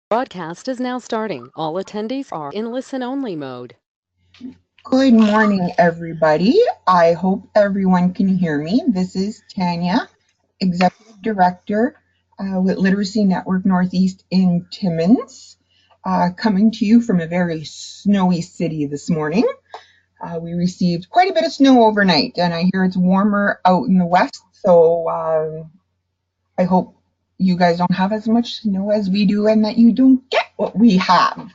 Broadcast is now starting. All attendees are in listen-only mode. Good morning, everybody. I hope everyone can hear me. This is Tanya, Executive Director with Literacy Network Northeast in Timmins, coming to you from a very snowy city this morning. We received quite a bit of snow overnight, and I hear it's warmer out in the west, so I hope you guys don't have as much snow as we do and that you don't get what we have.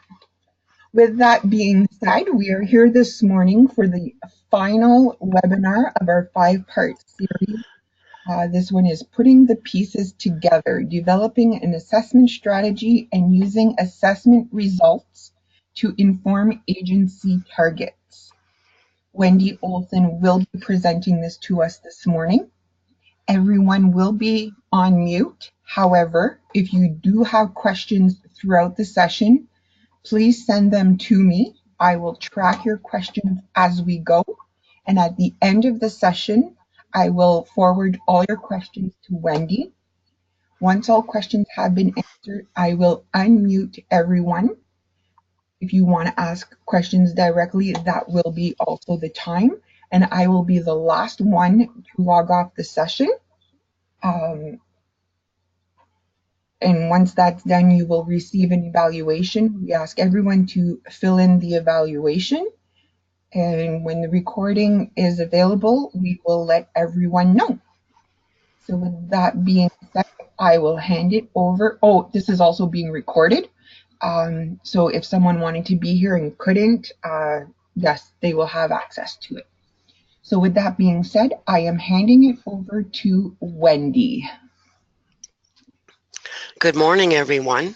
With that being said, we are here this morning for the final webinar of our 5-part series. This one is Putting the Pieces Together, Developing an Assessment Strategy and Using Assessment Results to Inform Agency Targets. Wendy Olson will be presenting this to us this morning. Everyone will be on mute. However, if you do have questions throughout the session, please send them to me. I will track your questions as we go. And at the end of the session, I will forward all your questions to Wendy. Once all questions have been answered, I will unmute everyone. If you want to ask questions directly, that will be also the time. And I will be the last one to log off the session. And once that's done, you will receive an evaluation. We ask everyone to fill in the evaluation. And when the recording is available, we will let everyone know. So with that being said, I will hand it over. Oh, this is also being recorded. So if someone wanted to be here and couldn't, yes, they will have access to it. So with that being said, I am handing it over to Wendy. Good morning, everyone.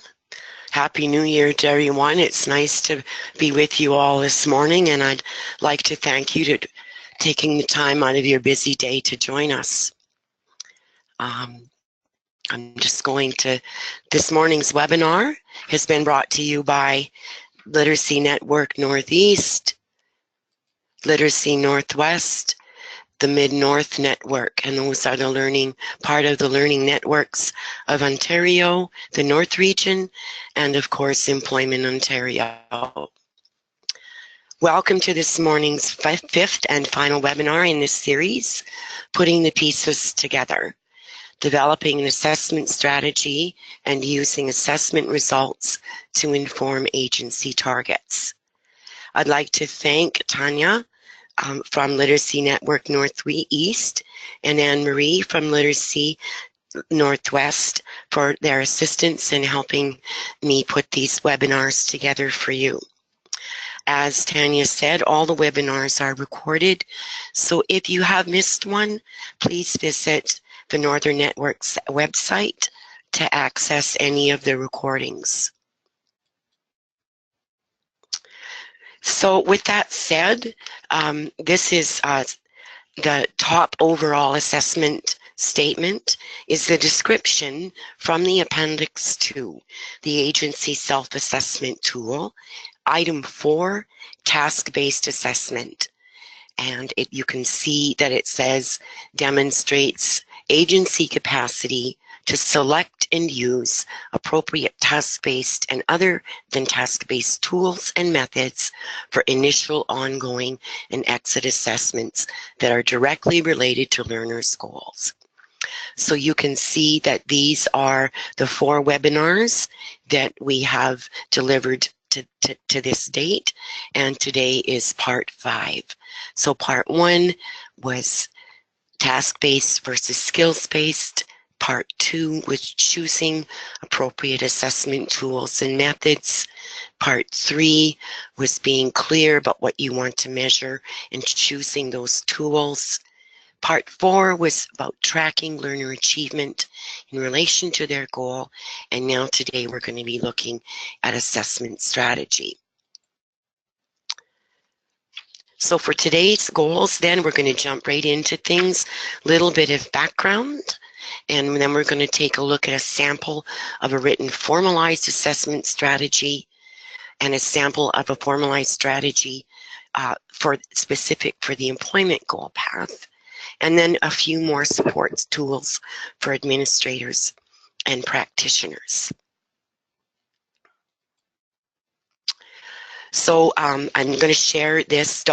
Happy New Year to everyone. It's nice to be with you all this morning, and I'd like to thank you for taking the time out of your busy day to join us. I'm just going to, this morning's webinar has been brought to you by Literacy Network Northeast, Literacy Northwest, the Mid-North Network, and those are the part of the learning networks of Ontario, the North Region, and of course Employment Ontario. Welcome to this morning's fifth and final webinar in this series, Putting the Pieces Together, Developing an Assessment Strategy and Using Assessment Results to Inform Agency Targets. I'd like to thank Tanya from Literacy Network Northeast and Anne-Marie from Literacy Northwest for their assistance in helping me put these webinars together for you. As Tanya said, all the webinars are recorded, so if you have missed one, please visit the Northern Network's website to access any of the recordings. So with that said, this is the top overall assessment statement is the description from the Appendix 2, the Agency Self-Assessment Tool, Item 4, Task-Based Assessment. And you can see that it says demonstrates agency capacity to select and use appropriate task-based and other than task-based tools and methods for initial, ongoing, and exit assessments that are directly related to learners' goals. So you can see that these are the 4 webinars that we have delivered to this date, and today is part 5. So part 1 was task-based versus skills-based. Part 2 was choosing appropriate assessment tools and methods. Part 3 was being clear about what you want to measure and choosing those tools. Part 4 was about tracking learner achievement in relation to their goal, and now today we're going to be looking at assessment strategy. So for today's goals, then we're going to jump right into things, little bit of background, and then we're going to take a look at a sample of a written formalized assessment strategy and a sample of a formalized strategy specific for the employment goal path, and then a few more support tools for administrators and practitioners. So I'm going to share this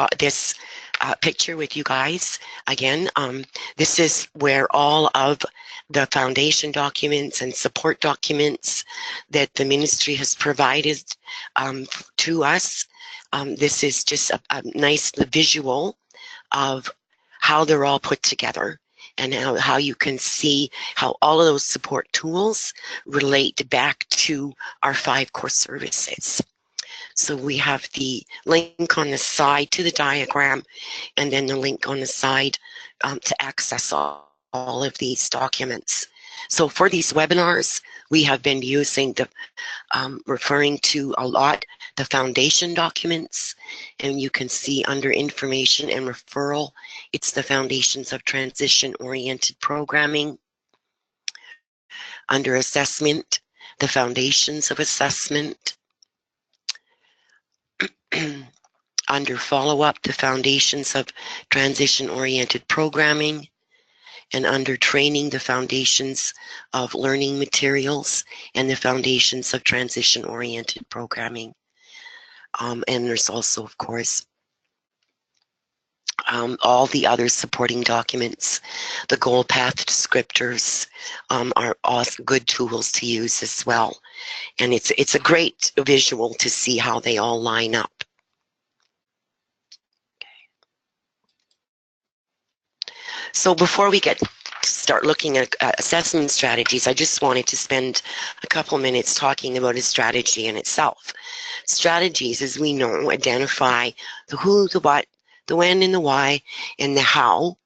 picture with you guys. Again, this is where all of the foundation documents and support documents that the ministry has provided to us. This is just a nice visual of how they're all put together, and how you can see how all of those support tools relate back to our 5 core services. So we have the link on the side to the diagram, and then the link on the side to access all of these documents. So for these webinars, we have been using the referring to a lot the foundation documents, and you can see under information and referral, it's the foundations of transition-oriented programming. Under assessment, the foundations of assessment. Under follow-up, the foundations of transition-oriented programming. And under training, the foundations of learning materials and the foundations of transition-oriented programming. And there's also, of course, all the other supporting documents. The goal path descriptors are also good tools to use as well. And it's a great visual to see how they all line up. So before we start looking at assessment strategies, I just wanted to spend a couple minutes talking about a strategy in itself. Strategies, as we know, identify the who, the what, the when, and the why, and the how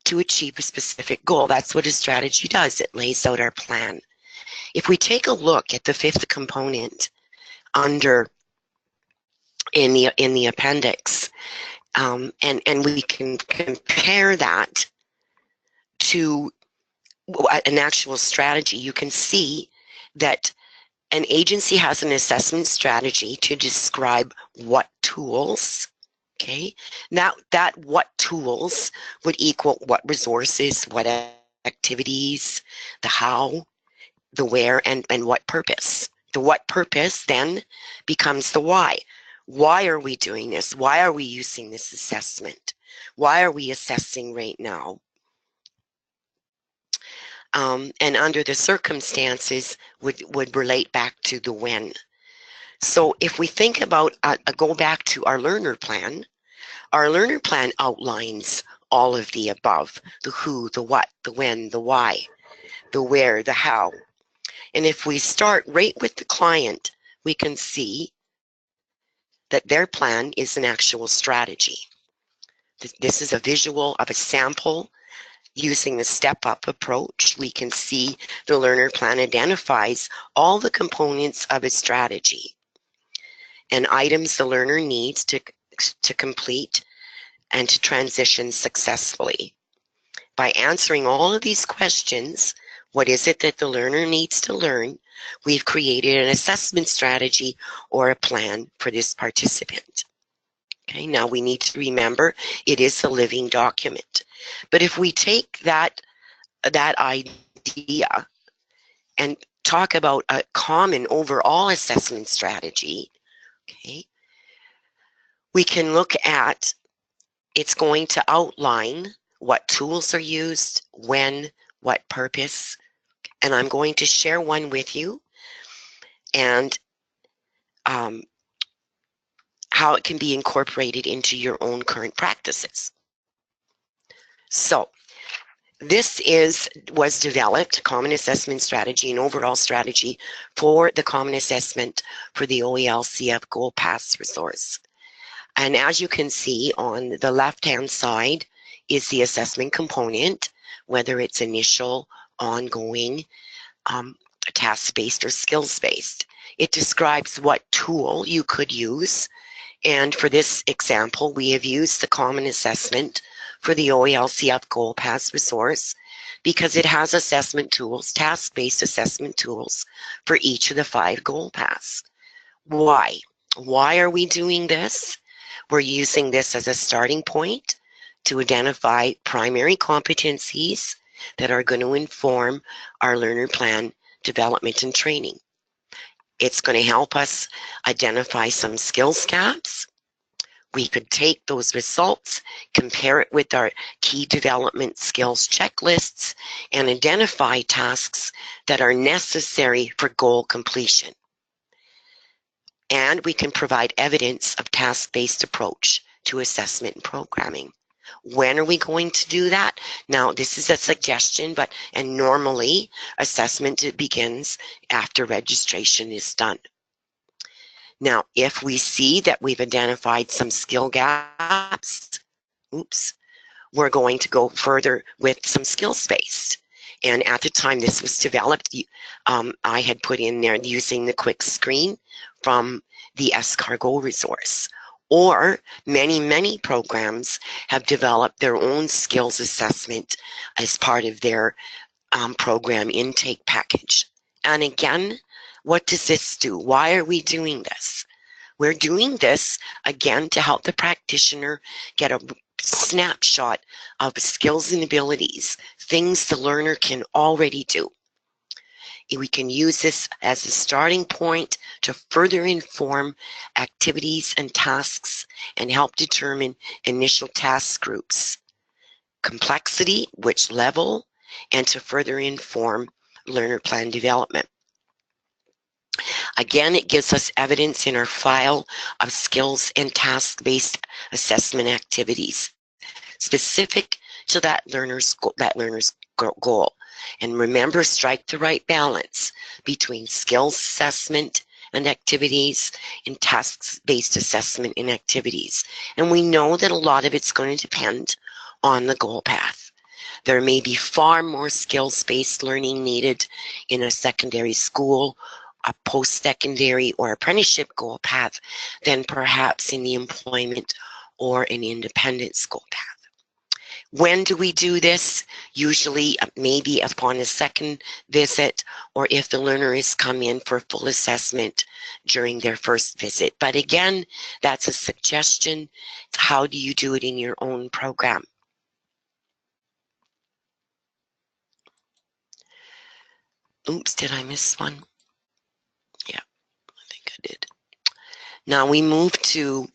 to achieve a specific goal. That's what a strategy does. It lays out our plan. If we take a look at the 5th component under in the appendix, and we can compare that to an actual strategy, you can see that an agency has an assessment strategy to describe what tools, okay, that what tools would equal what resources, what activities, the how, the where, and what purpose. The what purpose then becomes the why. Why are we doing this? Why are we using this assessment? Why are we assessing right now? And under the circumstances would relate back to the when. So if we think about, go back to our learner plan outlines all of the above: the who, the what, the when, the why, the where, the how. And if we start right with the client, we can see that their plan is an actual strategy. This is a visual of a sample. Using the step-up approach, we can see the learner plan identifies all the components of a strategy and items the learner needs to complete and to transition successfully. By answering all of these questions, what is it that the learner needs to learn? We've created an assessment strategy or a plan for this participant. Okay, now we need to remember it is a living document. But if we take that idea and talk about a common overall assessment strategy, okay, we can look at, it's going to outline what tools are used, when, what purpose, and I'm going to share one with you, and how it can be incorporated into your own current practices. So this was developed, Common Assessment Strategy, an overall strategy for the Common Assessment for the OELCF Goal Paths resource. And as you can see on the left-hand side is the assessment component, whether it's initial, ongoing, task-based, or skills-based. It describes what tool you could use. And for this example, we have used the Common Assessment for the OELCF Goal Paths resource because it has assessment tools, task-based assessment tools for each of the 5 goal paths. Why? Why are we doing this? We're using this as a starting point to identify primary competencies that are going to inform our learner plan development and training. It's going to help us identify some skills gaps. We could take those results, compare it with our key development skills checklists, and identify tasks that are necessary for goal completion. And we can provide evidence of task-based approach to assessment and programming. When are we going to do that? Now, this is a suggestion, and normally assessment begins after registration is done. Now, if we see that we've identified some skill gaps, we're going to go further with some skills-based. And at the time this was developed, I had put in there using the quick screen from the escargot resource. Or many programs have developed their own skills assessment as part of their program intake package. And again, what does this do? Why are we doing this? We're doing this, again, to help the practitioner get a snapshot of skills and abilities, things the learner can already do. We can use this as a starting point to further inform activities and tasks and help determine initial task groups, complexity, which level, and to further inform learner plan development. Again, it gives us evidence in our file of skills and task-based assessment activities specific to that learner's goal. And remember, strike the right balance between skills assessment and activities and tasks-based assessment and activities. And we know that a lot of it's going to depend on the goal path. There may be far more skills-based learning needed in a secondary school, a post-secondary or apprenticeship goal path than perhaps in the employment or an independent school path. When do we do this? Usually maybe upon a second visit, or if the learner is come in for full assessment during their first visit. But again, that's a suggestion. How do you do it in your own program? Oops, did I miss one? Yeah, I think I did. Now we move to,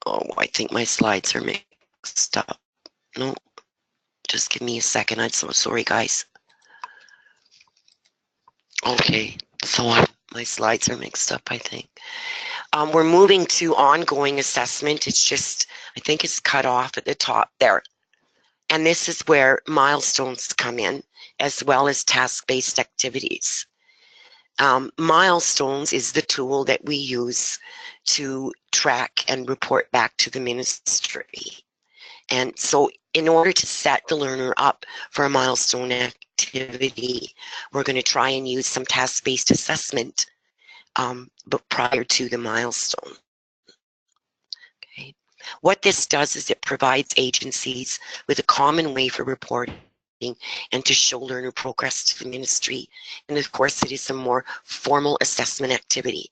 I think my slides are mixed up. No, just give me a second. I'm so sorry, guys. Okay, so my slides are mixed up, I think. We're moving to ongoing assessment. It's just, I think it's cut off at the top there. And this is where milestones come in, as well as task-based activities. Milestones is the tool that we use to track and report back to the ministry. And so in order to set the learner up for a milestone activity, we're going to try and use some task-based assessment but prior to the milestone. Okay. What this does is it provides agencies with a common way for reporting and to show learner progress to the ministry. And of course, it is a more formal assessment activity.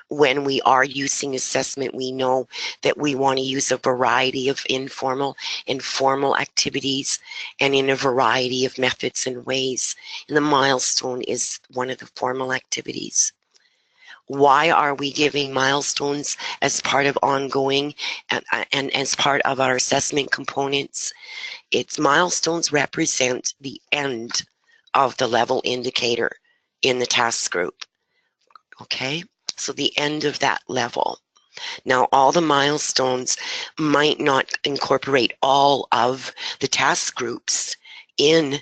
When we are using assessment, we know that we want to use a variety of informal and formal activities and in a variety of methods and ways. And the milestone is one of the formal activities. Why are we giving milestones as part of ongoing and as part of our assessment components? Its milestones represent the end of the level indicator in the task group. Okay, so the end of that level. Now, all the milestones might not incorporate all of the task groups in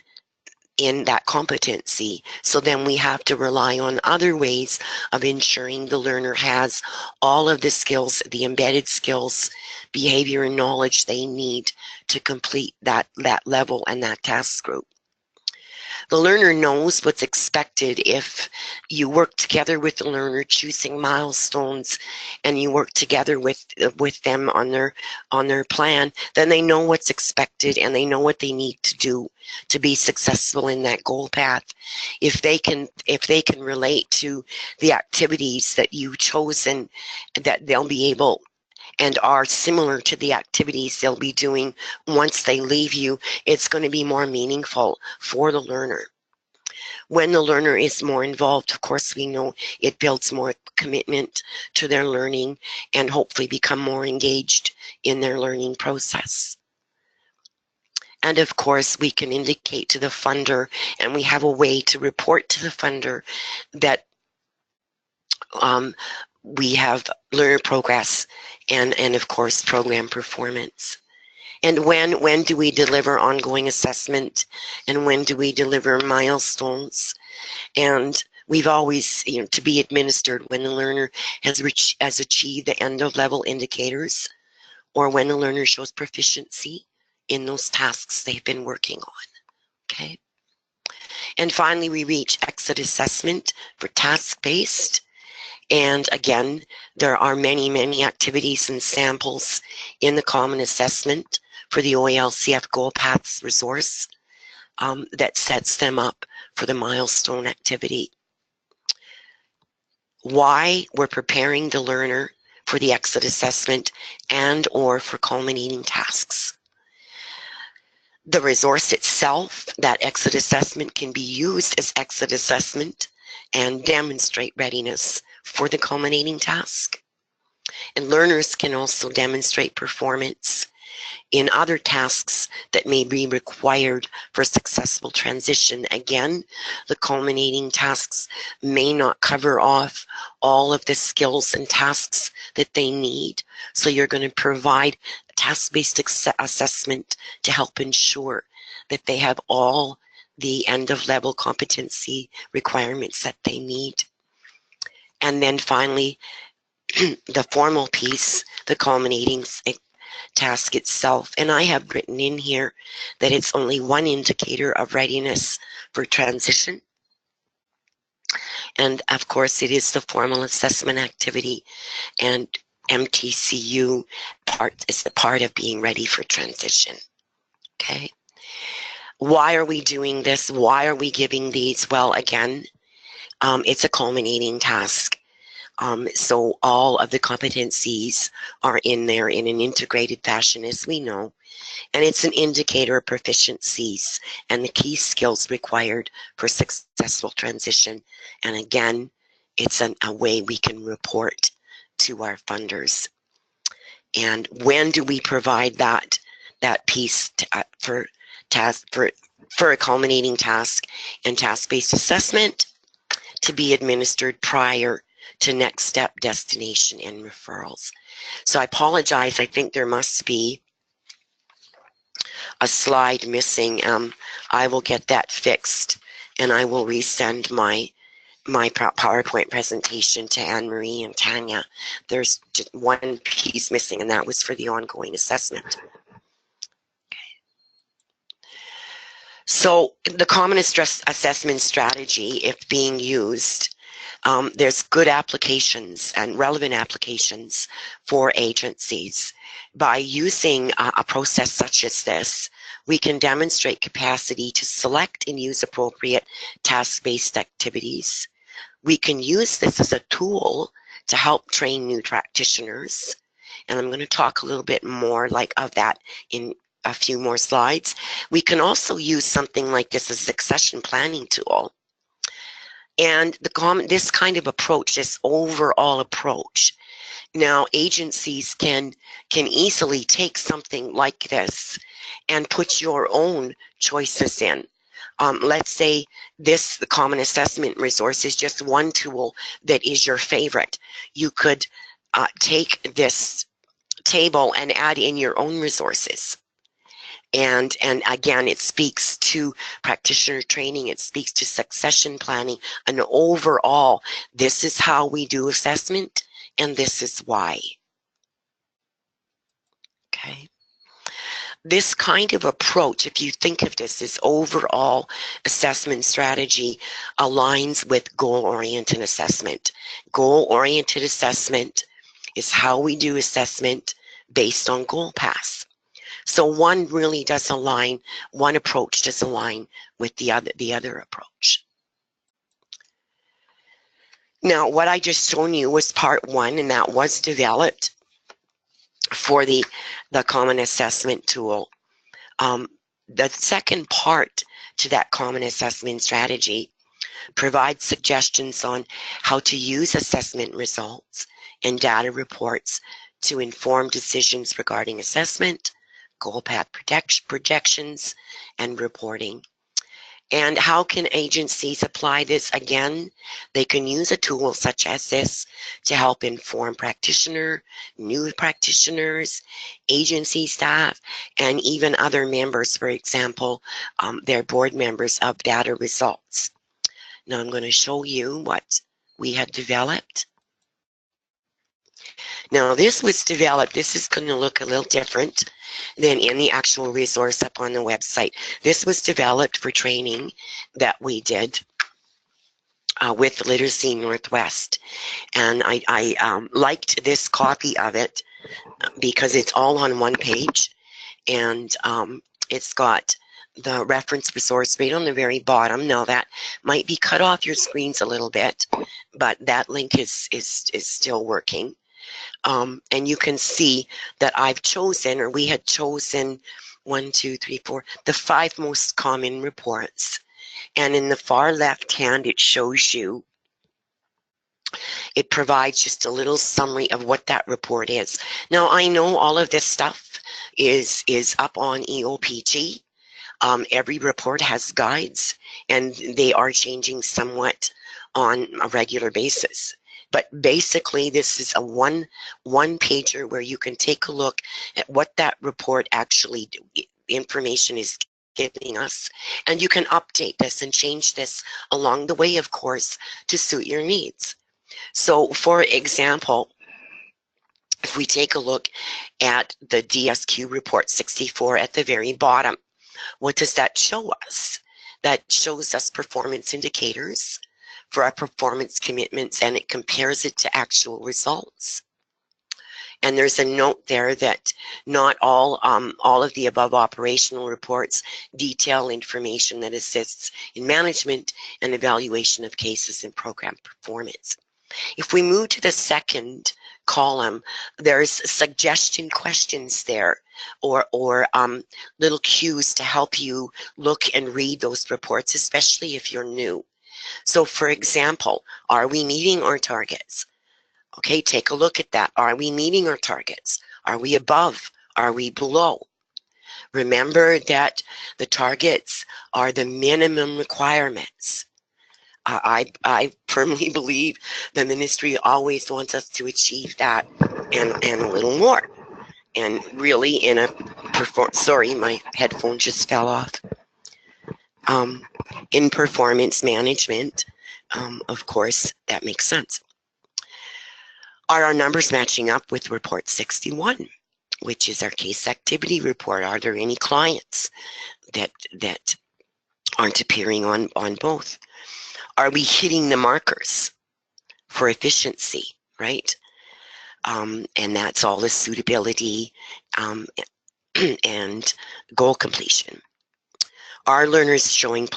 that competency. So then we have to rely on other ways of ensuring the learner has all of the skills, the embedded skills, behavior and knowledge they need to complete that level and that task group. The learner knows what's expected if you work together with the learner choosing milestones and you work together with them on their plan, then they know what's expected and they know what they need to do to be successful in that goal path. If they can relate to the activities that you've chosen, that they'll be able and are similar to the activities they'll be doing once they leave you, it's going to be more meaningful for the learner. When the learner is more involved, of course, we know it builds more commitment to their learning and hopefully become more engaged in their learning process. And of course, we can indicate to the funder, and we have a way to report to the funder that we have learner progress and of course, program performance. And when do we deliver ongoing assessment, and when do we deliver milestones? And we've always, to be administered when the learner has achieved the end of level indicators, or when the learner shows proficiency in those tasks they've been working on. Okay. And finally, we reach exit assessment for task-based. And again, there are many activities and samples in the Common Assessment for the OELCF Goal Paths resource that sets them up for the milestone activity. Why we're preparing the learner for the exit assessment and or for culminating tasks. The resource itself, that exit assessment, can be used as exit assessment and demonstrate readiness for the culminating task. And learners can also demonstrate performance in other tasks that may be required for successful transition. Again, the culminating tasks may not cover off all of the skills and tasks that they need. So you're going to provide task-based assessment to help ensure that they have all the end-of-level competency requirements that they need. And then finally, the formal piece, the culminating task itself. And I have written in here that it's only one indicator of readiness for transition. And of course, it is the formal assessment activity, and MTCU is the part of being ready for transition. Okay. Why are we doing this? Why are we giving these? Well, again, it's a culminating task. So all of the competencies are in there in an integrated fashion, as we know, and it's an indicator of proficiencies and the key skills required for successful transition. And again, it's a way we can report to our funders. And when do we provide that piece for a culminating task and task-based assessment to be administered prior to next step, destination, and referrals? So I apologize. I think there must be a slide missing. I will get that fixed, and I will resend my PowerPoint presentation to Anne-Marie and Tanya. There's just one piece missing, and that was for the ongoing assessment. So the common assessment strategy, if being used, there's good applications and relevant applications for agencies. By using a process such as this, we can demonstrate capacity to select and use appropriate task-based activities. We can use this as a tool to help train new practitioners. And I'm going to talk a little bit more of that in a few more slides. We can also use something like this as a succession planning tool. And this kind of approach, this overall approach, now agencies can easily take something like this and put your own choices in. Let's say the common assessment resource is just one tool that is your favorite. You could take this table and add in your own resources. And again, it speaks to practitioner training, it speaks to succession planning, and overall, this is how we do assessment, and this is why. Okay. This kind of approach, if you think of this overall assessment strategy, aligns with goal-oriented assessment. Goal-oriented assessment is how we do assessment based on goal paths. So one really does align, one approach does align with the other approach. Now, what I just shown you was part one, and that was developed for the common assessment tool. The second part to that common assessment strategy, provide suggestions on how to use assessment results and data reports to inform decisions regarding assessment, goal path projections, and reporting. And how can agencies apply this? Again, they can use a tool such as this to help inform new practitioners, agency staff, and even other members, for example, their board members of data results. Now I'm going to show you what we had developed. Now this was developed, this is going to look a little different than in the actual resource up on the website. This was developed for training that we did with Literacy Northwest. And I liked this copy of it because it's all on one page, and it's got the reference resource right on the very bottom. Now that might be cut off your screens a little bit, but that link is still working. And you can see that I've chosen, or we had chosen, 1, 2, 3, 4, the 5 most common reports. And in the far left hand, it shows you, it provides just a little summary of what that report is. Now, I know all of this stuff is up on EOPG. Every report has guides, and they are changing somewhat on a regular basis. But basically, this is a one pager where you can take a look at what that report actually information is giving us, and you can update this and change this along the way, of course, to suit your needs. So, for example, if we take a look at the DSQ report 64 at the very bottom, what does that show us? That shows us performance indicators for our performance commitments, and it compares it to actual results. And there's a note there that not all of the above operational reports detail information that assists in management and evaluation of cases and program performance. If we move to the second column, there's suggestion questions there, or little cues to help you look and read those reports, especially if you're new. So for example, are we meeting our targets? Okay, take a look at that. Are we meeting our targets? Are we above? Are we below? Remember that the targets are the minimum requirements. I firmly believe the ministry always wants us to achieve that and a little more. And really sorry, my headphone just fell off. In performance management, of course, that makes sense. Are our numbers matching up with report 61, which is our case activity report? Are there any clients that aren't appearing on both? Are we hitting the markers for efficiency, right? And that's all the suitability and goal completion. Are learners showing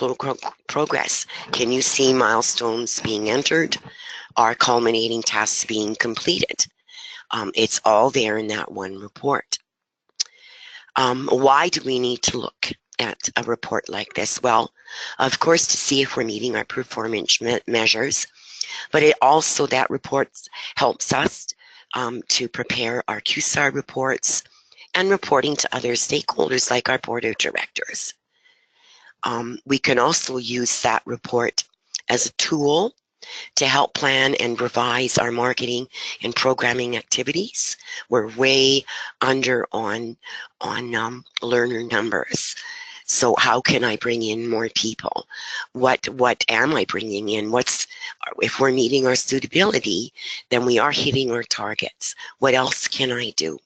progress? Can you see milestones being entered? Are culminating tasks being completed? It's all there in that one report. Why do we need to look at a report like this? Well, of course, to see if we're meeting our performance measures, but that report helps us to prepare our QSAR reports and reporting to other stakeholders like our board of directors. We can also use that report as a tool to help plan and revise our marketing and programming activities. We're way under on learner numbers. So how can I bring in more people? What am I bringing in? If we're meeting our suitability, then we are hitting our targets. What else can I do?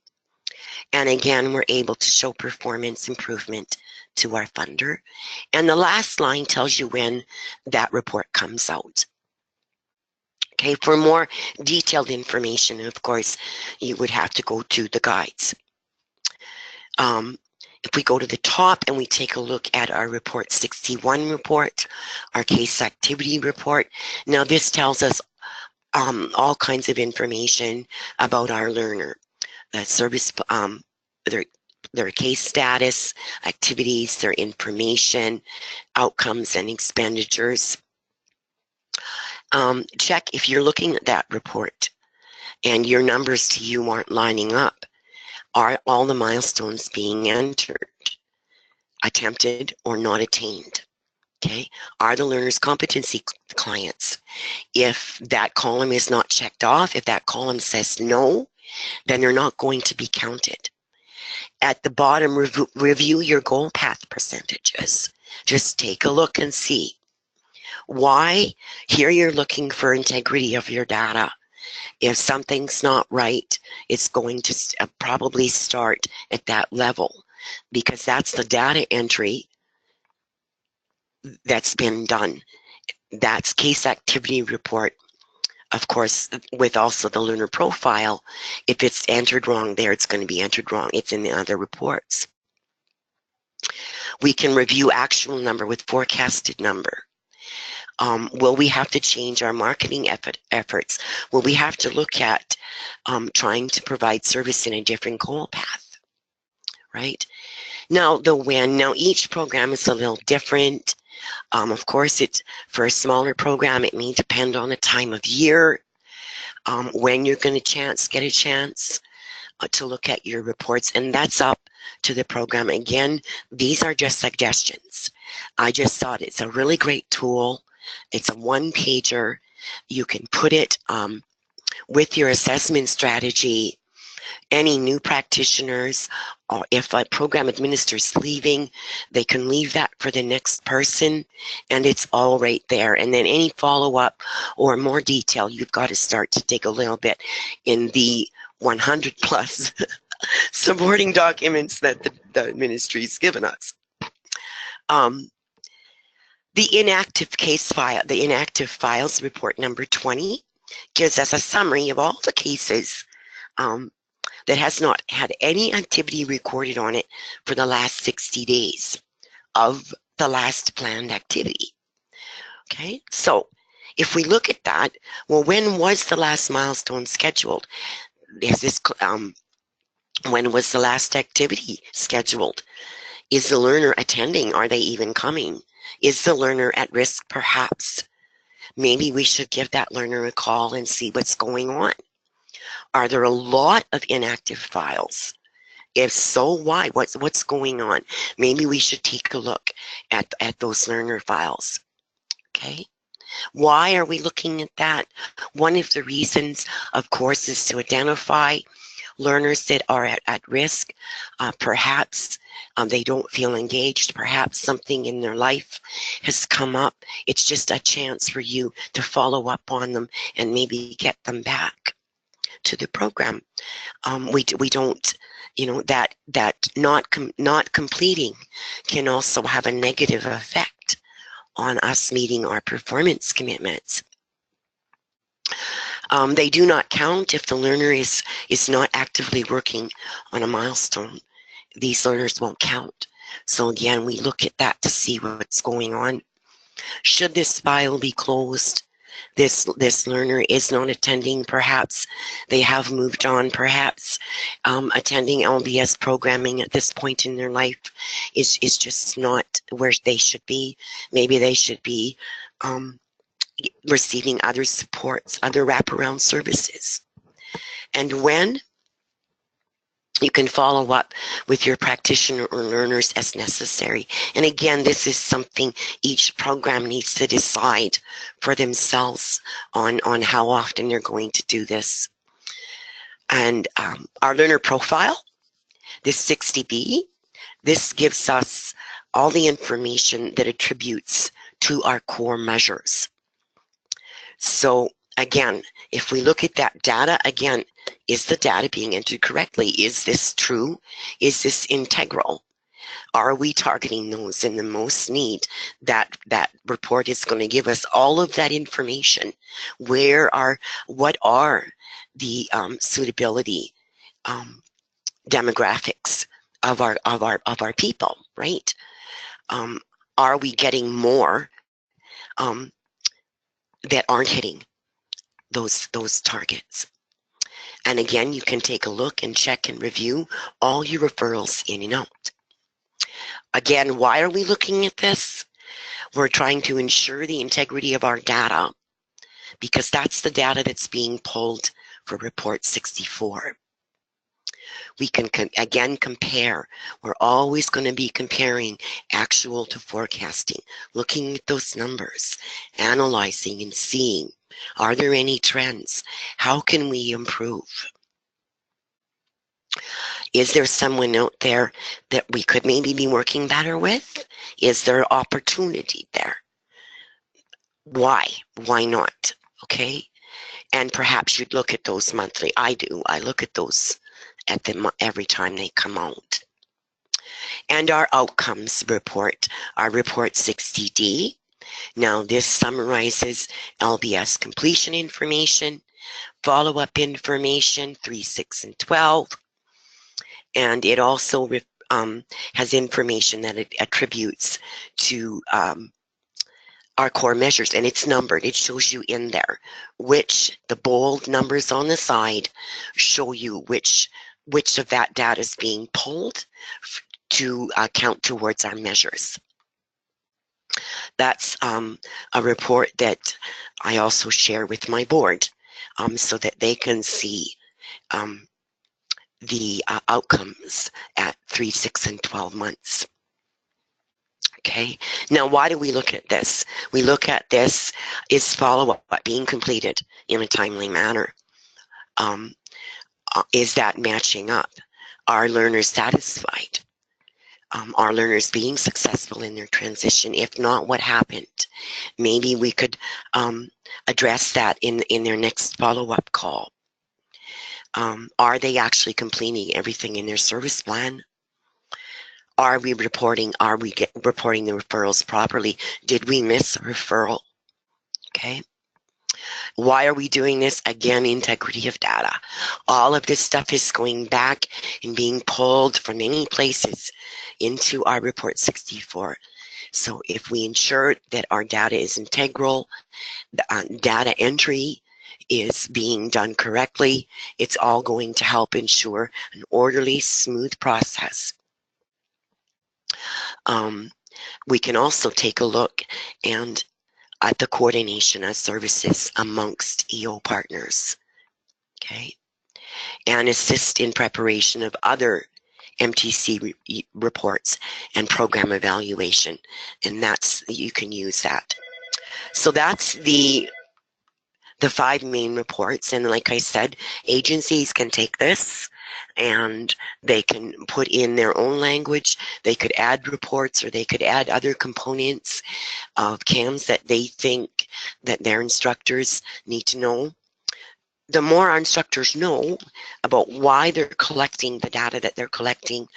And again, we're able to show performance improvement to our funder. And the last line tells you when that report comes out. Okay, for more detailed information, of course, you would have to go to the guides. If we go to the top and we take a look at our report 61 report, our case activity report, now this tells us all kinds of information about our learner, the their case status, activities, their information, outcomes, and expenditures. Check if you're looking at that report and your numbers to you aren't lining up. Are all the milestones being entered, attempted, or not attained? Okay. Are the learners competency clients? If that column is not checked off, if that column says no, then they're not going to be counted. At the bottom, review your goal path percentages. Just take a look and see. Why? Here you're looking for integrity of your data. If something's not right, it's going to probably start at that level, because that's the data entry that's been done. That's case activity report. Of course, with also the learner profile, if it's entered wrong there, it's going to be entered wrong. It's in the other reports. We can review actual number with forecasted number. Will we have to change our marketing efforts? Will we have to look at trying to provide service in a different goal path, right? Now, the when. Now, each program is a little different. Of course, it's for a smaller program, it may depend on the time of year, when you're going to get a chance to look at your reports, and that's up to the program. Again, these are just suggestions. I just thought it's a really great tool. It's a one-pager. You can put it with your assessment strategy. Any new practitioners, or if a program administrator is leaving, they can leave that for the next person, and it's all right there. And then any follow-up or more detail, you've got to start to dig a little bit in the 100 plus supporting documents that the ministry's given us. The inactive case file, the inactive files report number 20, gives us a summary of all the cases that has not had any activity recorded on it for the last 60 days of the last planned activity. Okay, so if we look at that, well, when was the last milestone scheduled? Is this when was the last activity scheduled? Is the learner attending? Are they even coming? Is the learner at risk? Perhaps. Maybe we should give that learner a call and see what's going on. Are there a lot of inactive files? If so, why? What's going on? Maybe we should take a look at those learner files. Okay. Why are we looking at that? One of the reasons, of course, is to identify learners that are at risk. Perhaps they don't feel engaged. Perhaps something in their life has come up. It's just a chance for you to follow up on them and maybe get them back to the program. We don't, that not completing can also have a negative effect on us meeting our performance commitments. They do not count if the learner is not actively working on a milestone. These learners won't count. So again, we look at that to see what's going on. Should this file be closed? This learner is not attending. Perhaps they have moved on. Perhaps attending LBS programming at this point in their life is just not where they should be. Maybe they should be receiving other supports, other wraparound services. And when you can follow up with your practitioner or learners as necessary. And again, this is something each program needs to decide for themselves on how often they're going to do this. And our learner profile, this 60B, this gives us all the information that attributes to our core measures. So again, if we look at that data, again, is the data being entered correctly? Is this true? Is this integral? Are we targeting those in the most need? That report is going to give us all of that information. What are the suitability demographics of our people, right? Are we getting more that aren't hitting those targets? And again, you can take a look and check and review all your referrals in and out. Again, why are we looking at this? We're trying to ensure the integrity of our data, because that's the data that's being pulled for report 64. We can again compare. We're always going to be comparing actual to forecasting, looking at those numbers, analyzing and seeing, are there any trends? How can we improve? Is there someone out there that we could maybe be working better with? Is there opportunity there? Why? Why not? Okay. And perhaps you'd look at those monthly. I do. I look at those at them every time they come out. And our outcomes report, our report 60D. Now this summarizes LBS completion information, follow-up information 3, 6, and 12. And it also has information that it attributes to our core measures, and it's numbered. It shows you in there which the bold numbers on the side show you which of that data is being pulled to count towards our measures. That's a report that I also share with my board so that they can see the outcomes at 3, 6, and 12 months. Okay, now why do we look at this? We look at this is follow-up being completed in a timely manner. Is that matching up? Are learners satisfied? Are learners being successful in their transition? If not, what happened? Maybe we could address that in their next follow-up call. Are they actually completing everything in their service plan? Are we reporting the referrals properly? Did we miss a referral? Okay. Why are we doing this? Again, integrity of data. All of this stuff is going back and being pulled from many places into our report 64. So if we ensure that our data is integral, the data entry is being done correctly, it's all going to help ensure an orderly, smooth process. We can also take a look at the coordination of services amongst EO partners, okay, and assist in preparation of other MTC reports and program evaluation, and you can use that. So that's the 5 main reports, and like I said, agencies can take this and they can put in their own language. They could add reports, or they could add other components of CAMS that they think that their instructors need to know. The more our instructors know about why they're collecting the data that they're collecting,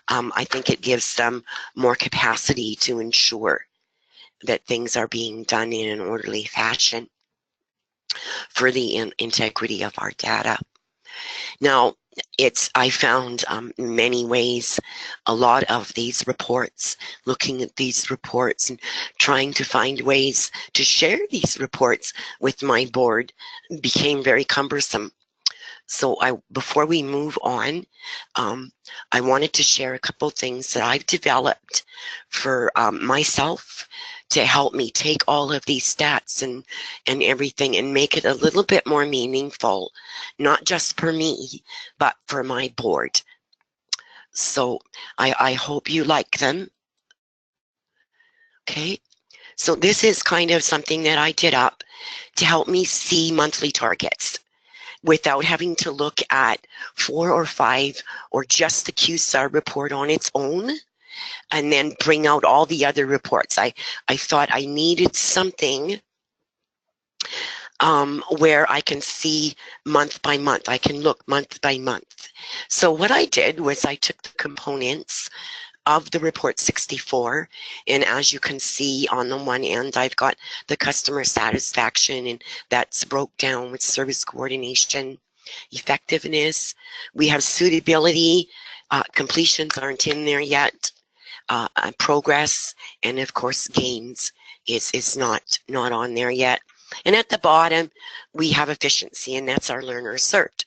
I think it gives them more capacity to ensure that things are being done in an orderly fashion for the integrity of our data. Now, I found many ways, a lot of these reports, looking at these reports and trying to find ways to share these reports with my board became very cumbersome. So before we move on, I wanted to share a couple things that I've developed for myself to help me take all of these stats and everything and make it a little bit more meaningful, not just for me, but for my board. So I hope you like them. Okay, so this is kind of something that I did up to help me see monthly targets without having to look at 4 or 5 or just the QSAR report on its own and then bring out all the other reports. I thought I needed something where I can see month by month. I can look month by month. So what I did was I took the components of the report 64, and as you can see on the one end, I've got the customer satisfaction, and that's broke down with service coordination, effectiveness. We have suitability, completions aren't in there yet, progress, and of course gains is not on there yet. And at the bottom, we have efficiency, and that's our learner cert.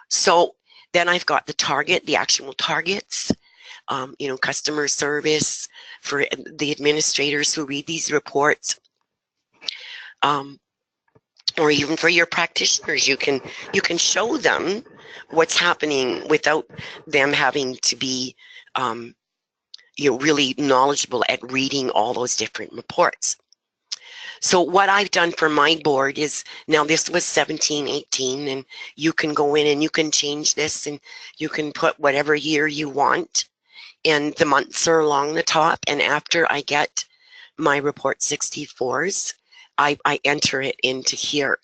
So then I've got the target, the actual targets, customer service for the administrators who read these reports, or even for your practitioners. You can show them what's happening without them having to be really knowledgeable at reading all those different reports. So what I've done for my board is, now this was 17-18, and you can go in and you can change this, and you can put whatever year you want, and the months are along the top. And after I get my report 64s, I enter it into here,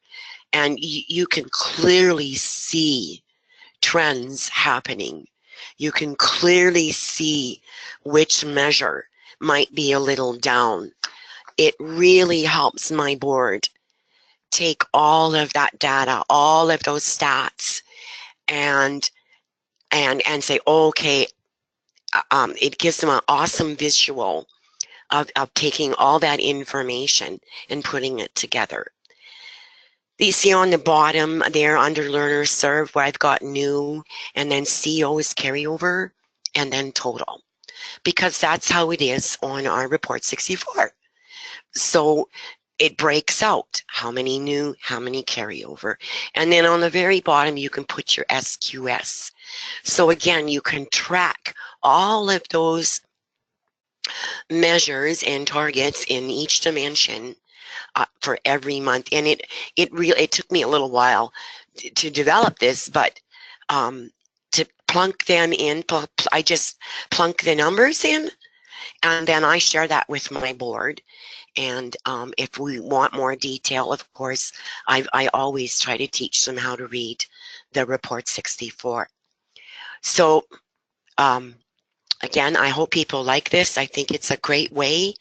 and you can clearly see trends happening. You can clearly see which measure might be a little down. It really helps my board take all of that data, all of those stats, and say, okay, it gives them an awesome visual of taking all that information and putting it together. You see on the bottom there under learners served where I've got new, and then CO is carryover, and then total, because that's how it is on our report 64. So it breaks out how many new, how many carryover. And then on the very bottom, you can put your SQS. So again, you can track all of those measures and targets in each dimension for every month. And it took me a little while to develop this, but to plunk them in, I just plunk the numbers in, and then I share that with my board. And if we want more detail, of course, I always try to teach them how to read the report 64. So again, I hope people like this. I think it's a great way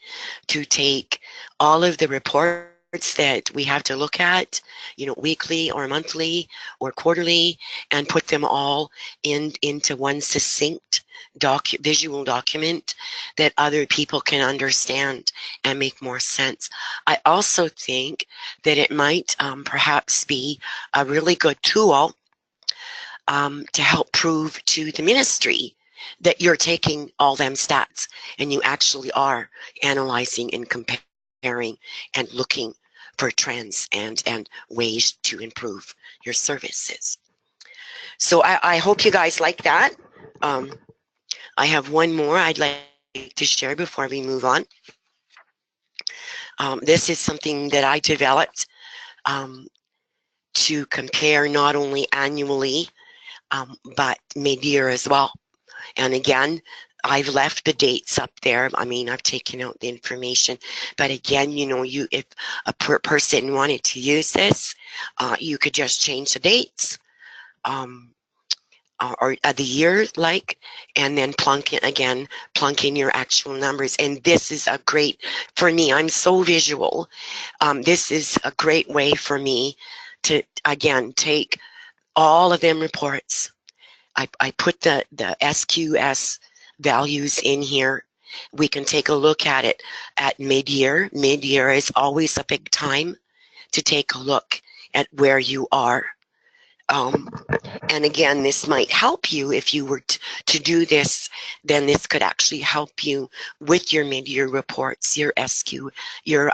to take all of the reports that we have to look at, weekly or monthly or quarterly, and put them all into one succinct visual document that other people can understand and make more sense. I also think that it might perhaps be a really good tool to help prove to the ministry that you're taking all them stats and you actually are analyzing and comparing and looking for trends and ways to improve your services. So I hope you guys like that. I have one more I'd like to share before we move on. This is something that I developed to compare not only annually, but mid-year as well. And again, I've left the dates up there. I mean, I've taken out the information, but again, if a person wanted to use this, you could just change the dates or the year, and then plunk in your actual numbers. And this is a great, for me, I'm so visual. This is a great way for me to, again, take all of them reports. I put the SQS values in here. We can take a look at it at mid-year. Mid-year is always a big time to take a look at where you are. And again, this might help you if you were to do this. Then this could actually help you with your mid-year reports, your your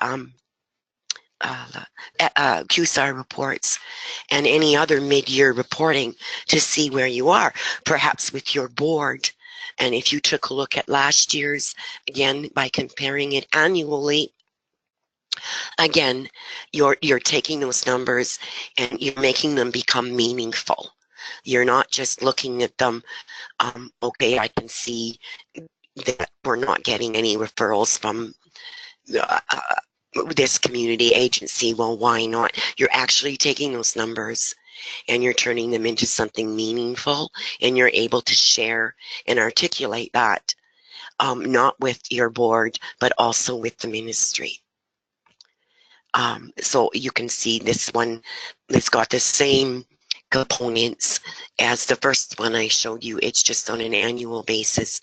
QSAR reports, and any other mid-year reporting to see where you are, perhaps with your board. And if you took a look at last year's, again, by comparing it annually, again, you're taking those numbers and you're making them become meaningful. You're not just looking at them, okay, I can see that we're not getting any referrals from this community agency. Well, why not? You're actually taking those numbers and you're turning them into something meaningful, and you're able to share and articulate that, not with your board, but also with the ministry. So you can see this one, it's got the same components as the first one I showed you. It's just on an annual basis,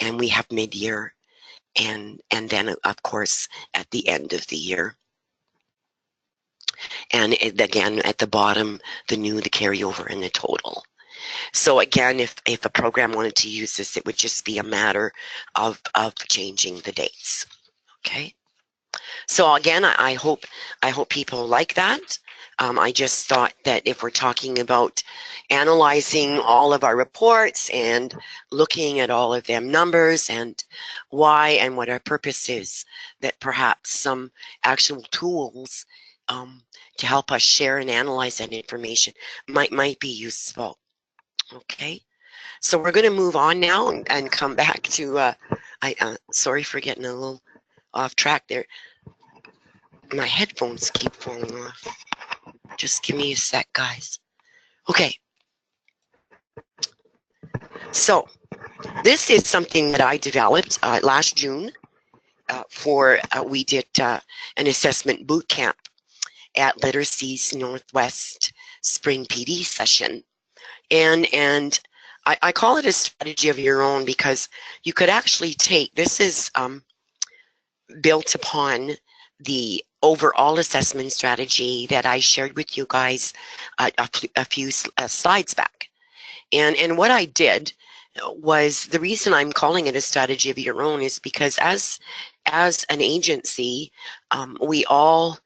and we have mid-year and then, of course, at the end of the year. And again, at the bottom, the new, the carryover, and the total. So again, if a program wanted to use this, it would just be a matter of changing the dates. Okay. So again, I hope people like that. I just thought that if we're talking about analyzing all of our reports and looking at all of them numbers and why and what our purpose is, that perhaps some actual tools to help us share and analyze that information might be useful. Okay, so we're going to move on now and come back to. Sorry for getting a little off track there. My headphones keep falling off. Just give me a sec, guys. Okay. So this is something that I developed last June we did an assessment boot camp at Literacy's Northwest Spring PD session. And I call it a strategy of your own because you could actually take, this is built upon the overall assessment strategy that I shared with you guys a few slides back. And what I did was, the reason I'm calling it a strategy of your own is because as an agency, we all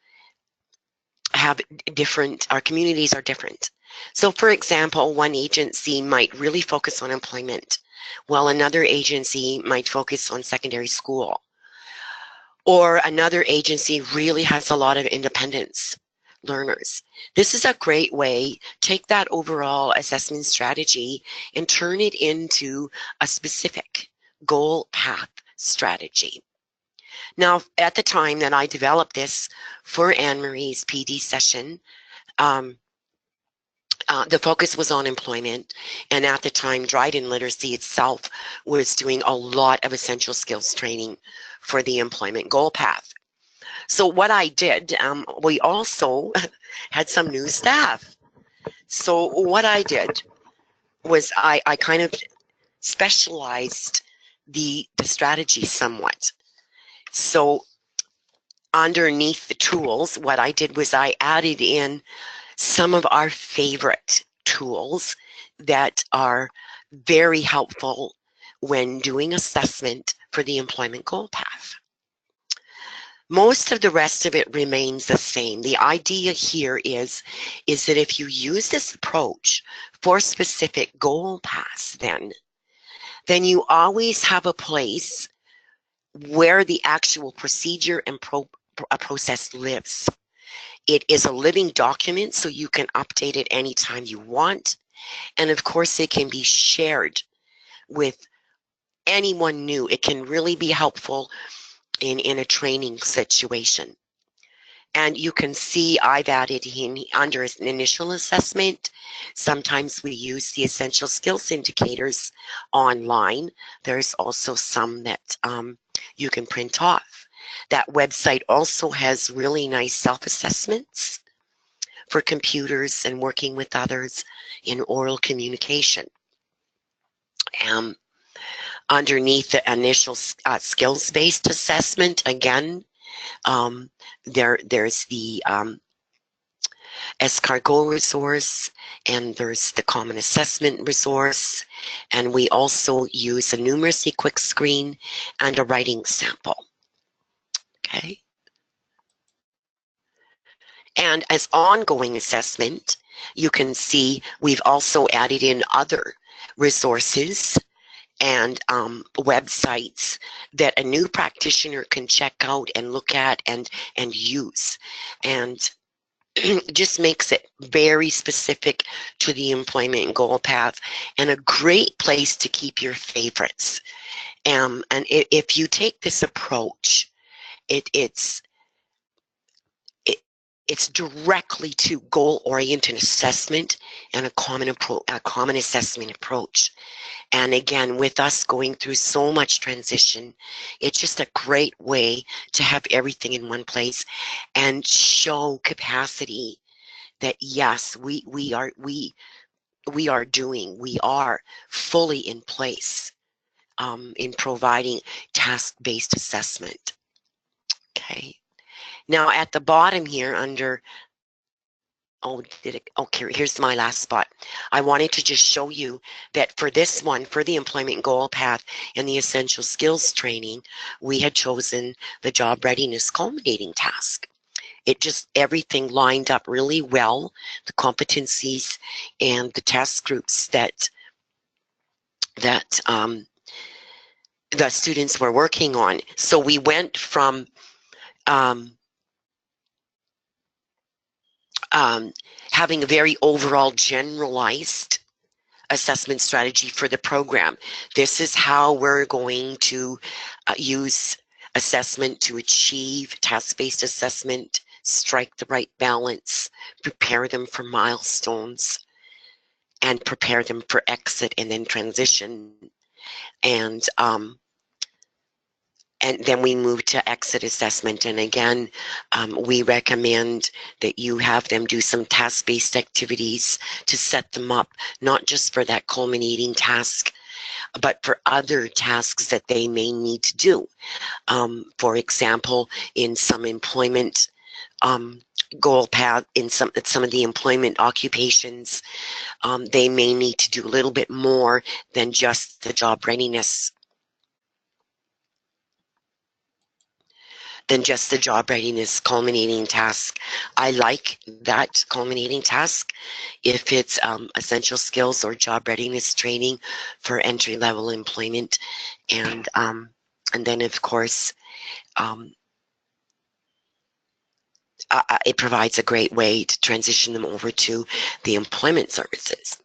have different, our communities are different. So for example, one agency might really focus on employment, while another agency might focus on secondary school. Or another agency really has a lot of independence learners. This is a great way, take that overall assessment strategy and turn it into a specific goal path strategy. Now, at the time that I developed this for Anne-Marie's PD session, the focus was on employment, and at the time, Dryden Literacy itself was doing a lot of essential skills training for the employment goal path. So what I did, we also had some new staff. So what I did was I kind of specialized the strategy somewhat. So underneath the tools, what I did was I added in some of our favorite tools that are very helpful when doing assessment for the employment goal path. Most of the rest of it remains the same. The idea here is that if you use this approach for specific goal paths, then you always have a place where the actual procedure and process lives. It is a living document, so you can update it anytime you want. And of course, it can be shared with anyone new. It can really be helpful in a training situation. And you can see I've added in under an initial assessment. Sometimes we use the essential skills indicators online. There's also some that you can print off. That website also has really nice self-assessments for computers and working with others in oral communication. Underneath the initial skills-based assessment, again, there's the escargot resource, and there's the common assessment resource, and we also use a numeracy quick screen and a writing sample. Okay. And as ongoing assessment, you can see we've also added in other resources and websites that a new practitioner can check out and look at and use, and just makes it very specific to the employment goal path, and a great place to keep your favorites. And if you take this approach, it's directly to goal-oriented assessment and a common assessment approach. And again, with us going through so much transition, it's just a great way to have everything in one place and show capacity that yes, we are fully in place in providing task-based assessment. Okay. Now at the bottom here under Oh, did it? Okay, here's my last spot. I wanted to just show you that for this one, for the employment goal path and the essential skills training, we had chosen the job readiness culminating task. It just, everything lined up really well, the competencies and the task groups that the students were working on. So we went from um, having a very overall generalized assessment strategy for the program. This is how we're going to use assessment to achieve task-based assessment, strike the right balance, prepare them for milestones, and prepare them for exit and then transition. And then we move to exit assessment. And again, we recommend that you have them do some task-based activities to set them up, not just for that culminating task, but for other tasks that they may need to do. For example, in some employment goal path, in some of the employment occupations, they may need to do a little bit more than just the job readiness culminating task. I like that culminating task if it's essential skills or job readiness training for entry-level employment, and then of course it provides a great way to transition them over to the employment services.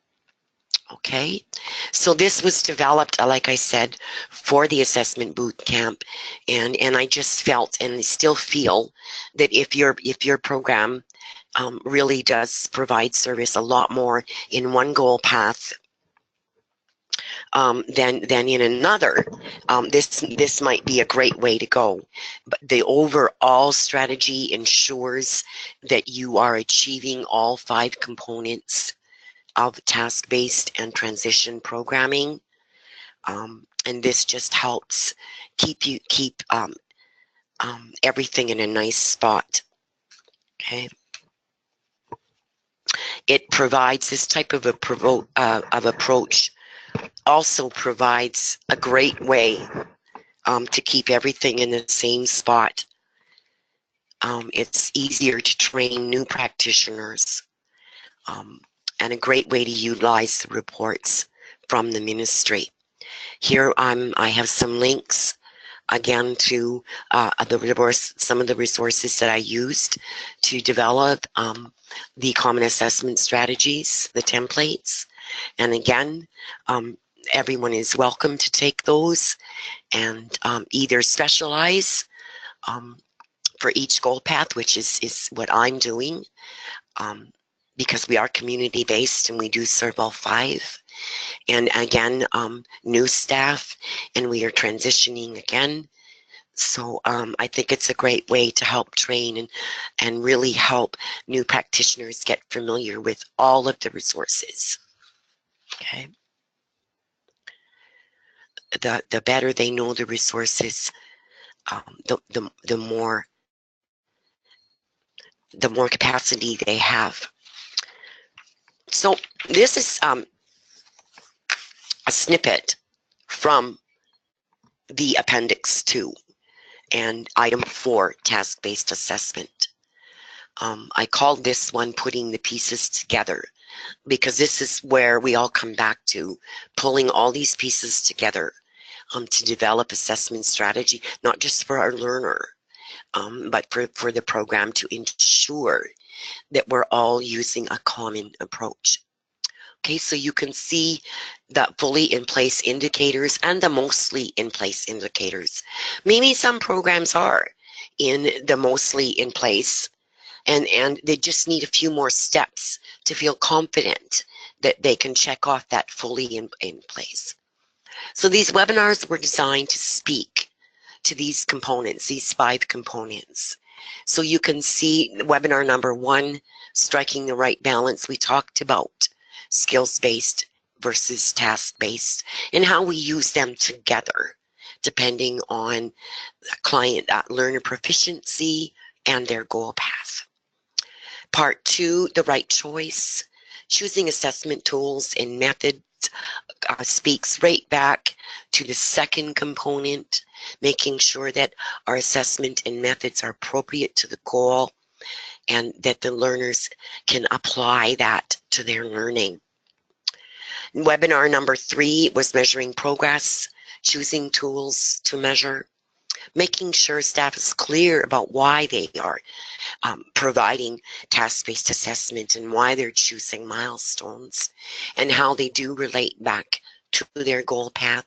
Okay, so this was developed, like I said, for the assessment boot camp, and I just felt and still feel that if your program really does provide service a lot more in one goal path than in another, this might be a great way to go. But the overall strategy ensures that you are achieving all 5 components of task-based and transition programming, and this just helps keep everything in a nice spot. Okay, it provides this type of approach. Also provides a great way to keep everything in the same spot. It's easier to train new practitioners, and a great way to utilize the reports from the ministry. Here I have some links again to some of the resources that I used to develop the common assessment strategies, the templates. And again, everyone is welcome to take those and either specialize for each goal path, which is what I'm doing, because we are community-based and we do serve all 5. And again, new staff, and we are transitioning again. So I think it's a great way to help train and really help new practitioners get familiar with all of the resources. Okay. The better they know the resources, the more capacity they have. So this is a snippet from the Appendix 2 and Item 4, Task-Based Assessment. I called this one Putting the Pieces Together, because this is where we all come back to, pulling all these pieces together to develop assessment strategy, not just for our learner, but for the program, to ensure that we're all using a common approach. Okay, so you can see the fully in place indicators and the mostly in place indicators. Maybe some programs are in the mostly in place, and they just need a few more steps to feel confident that they can check off that fully in place. So these webinars were designed to speak to these components, these 5 components. So you can see webinar number 1, Striking the Right Balance. We talked about skills-based versus task-based and how we use them together depending on client learner proficiency and their goal path. Part 2, the right choice. Choosing assessment tools and methods speaks right back to the second component, making sure that our assessment and methods are appropriate to the goal and that the learners can apply that to their learning. Webinar number 3 was measuring progress, choosing tools to measure, making sure staff is clear about why they are providing task-based assessment and why they're choosing milestones and how they do relate back to their goal path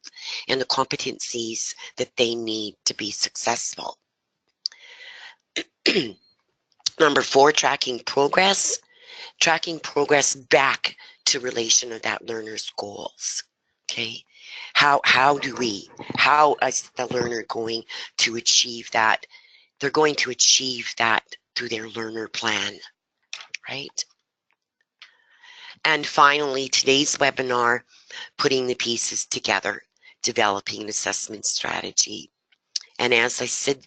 and the competencies that they need to be successful. Number 4, tracking progress back to relation of that learner's goals. Okay, how is the learner going to achieve that? They're going to achieve that through their learner plan, right? And finally, today's webinar, putting the pieces together, developing an assessment strategy. And as I said,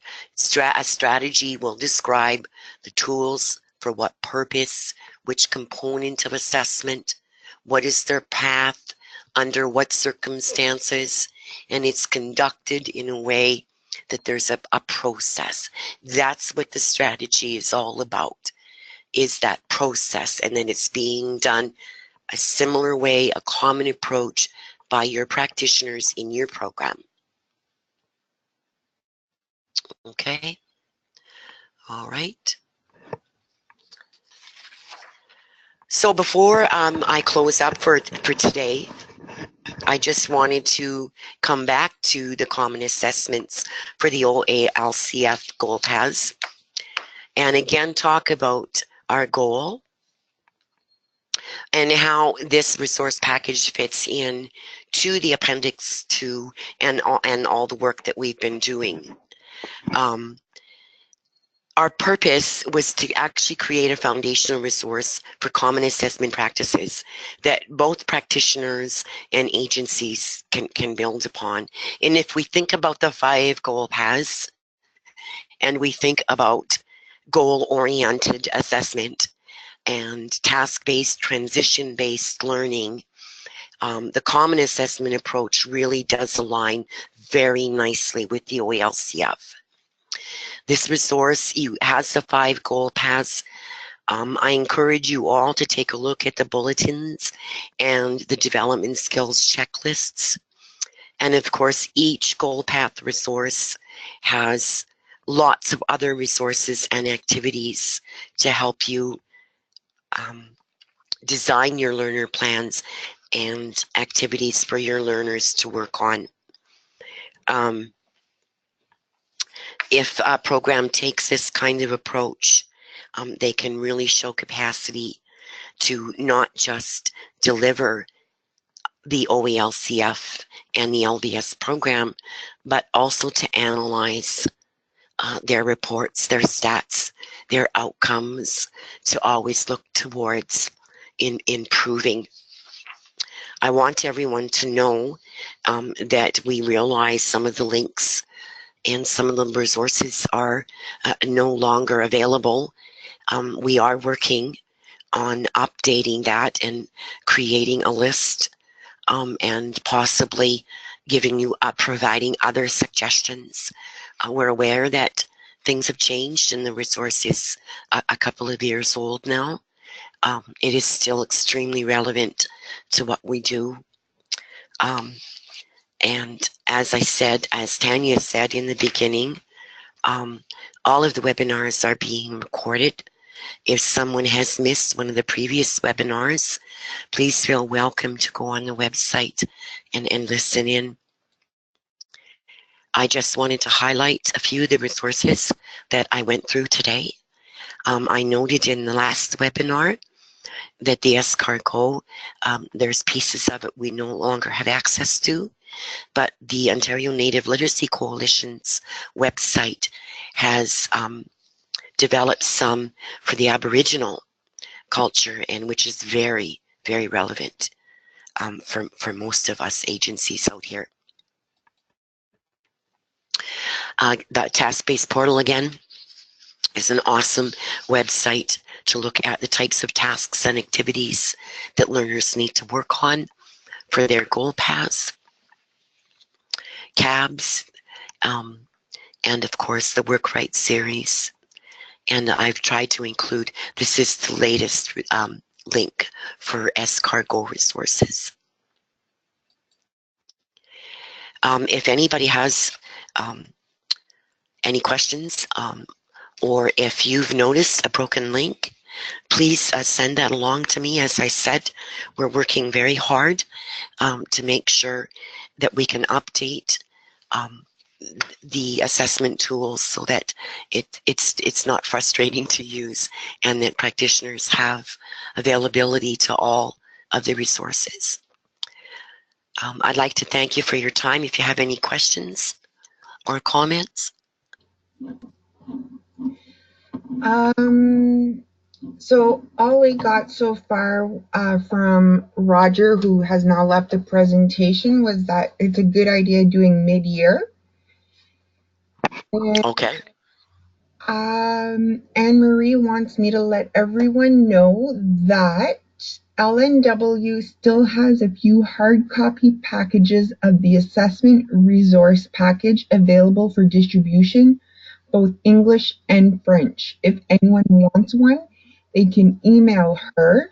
a strategy will describe the tools, for what purpose, which component of assessment, what is their path, under what circumstances, and it's conducted in a way that there's a process. That's what the strategy is all about, is that process, and then it's being done a similar way, a common approach by your practitioners in your program. Okay, all right. So before I close up for today, I just wanted to come back to the common assessments for the OALCF goal paths, and again talk about our goal and how this resource package fits in to the appendix 2 and all the work that we've been doing. Our purpose was to actually create a foundational resource for common assessment practices that both practitioners and agencies can build upon. And if we think about the 5 goal paths and we think about goal-oriented assessment and task-based, transition-based learning, the common assessment approach really does align very nicely with the OALCF. This resource has the 5 goal paths. I encourage you all to take a look at the bulletins and the development skills checklists. And of course, each goal path resource has lots of other resources and activities to help you design your learner plans and activities for your learners to work on. If a program takes this kind of approach, they can really show capacity to not just deliver the OALCF and the LVS program, but also to analyze their reports, their stats, their outcomes, to always look towards improving. I want everyone to know that we realize some of the links and some of the resources are no longer available. We are working on updating that and creating a list and possibly giving you providing other suggestions. We're aware that things have changed and the resource is a couple of years old now. It is still extremely relevant to what we do. And as I said, as Tanya said in the beginning, all of the webinars are being recorded. If someone has missed one of the previous webinars, please feel welcome to go on the website and listen in. I just wanted to highlight a few of the resources that I went through today. I noted in the last webinar that the SCARGO, there's pieces of it we no longer have access to, but the Ontario Native Literacy Coalition's website has developed some for the Aboriginal culture, and which is very, very relevant for most of us agencies out here. The task-based portal again is an awesome website to look at the types of tasks and activities that learners need to work on for their goal paths, CABs, and of course the Work Right series. And I've tried to include, this is the latest link for SCAR Go resources. If anybody has any questions, or if you've noticed a broken link, please send that along to me. As I said, we're working very hard to make sure that we can update the assessment tools so that it's not frustrating to use, and that practitioners have availability to all of the resources. I'd like to thank you for your time. If you have any questions or comments. So all we got so far from Roger, who has now left the presentation, was that it's a good idea doing mid-year. Okay. Anne-Marie wants me to let everyone know that LNW still has a few hard copy packages of the assessment resource package available for distribution, both English and French. If anyone wants one, they can email her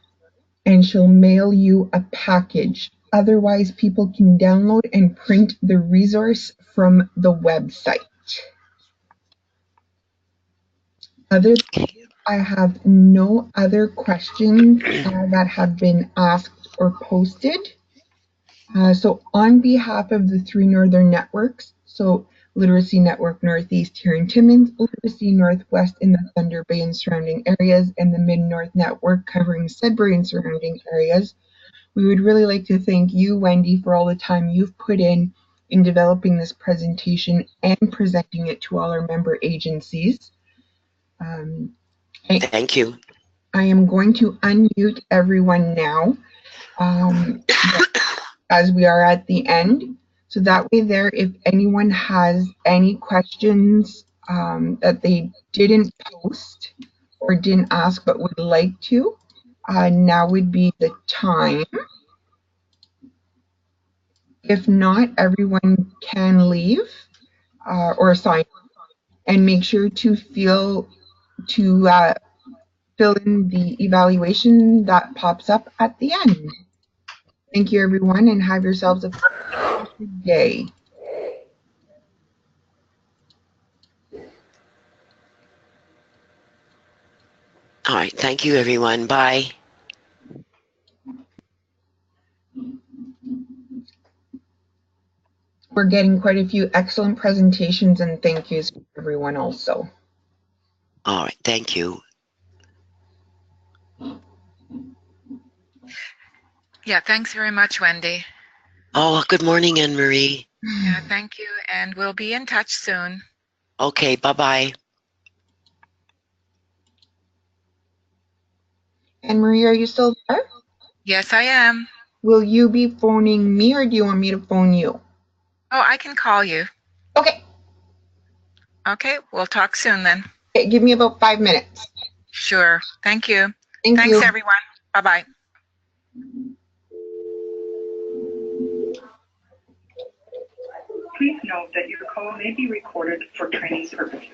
and she'll mail you a package. Otherwise, people can download and print the resource from the website. Other than that, I have no other questions that have been asked or posted. So on behalf of the 3 Northern Networks, so Literacy Network Northeast here in Timmins, Literacy Northwest in the Thunder Bay and surrounding areas, and the Mid-North Network covering Sudbury and surrounding areas, we would really like to thank you, Wendy, for all the time you've put in developing this presentation and presenting it to all our member agencies. Thank you. I am going to unmute everyone now as we are at the end. So that way there, if anyone has any questions that they didn't post or didn't ask but would like to, now would be the time. If not, everyone can leave or sign and make sure to fill in the evaluation that pops up at the end. Thank you, everyone, and have yourselves a fantastic day. All right. Thank you, everyone. Bye. We're getting quite a few excellent presentations, and thank yous to everyone also. All right. Thank you. Yeah, thanks very much, Wendy. Oh, good morning, Anne-Marie. Yeah, thank you, and we'll be in touch soon. Okay, bye-bye. Anne-Marie, are you still there? Yes, I am. Will you be phoning me, or do you want me to phone you? Oh, I can call you. Okay. Okay, we'll talk soon then. Okay, give me about 5 minutes. Sure. Thank you. Thanks, you. Everyone. Bye-bye. Please note that your call may be recorded for training purposes.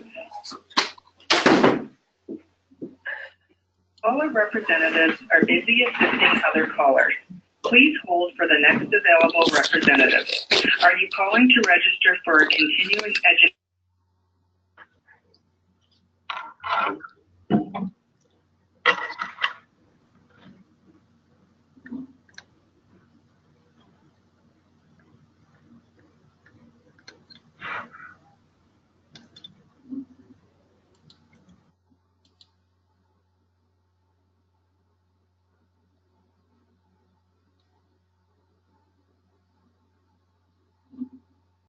All our representatives are busy assisting other callers. Please hold for the next available representative. Are you calling to register for a continuing education?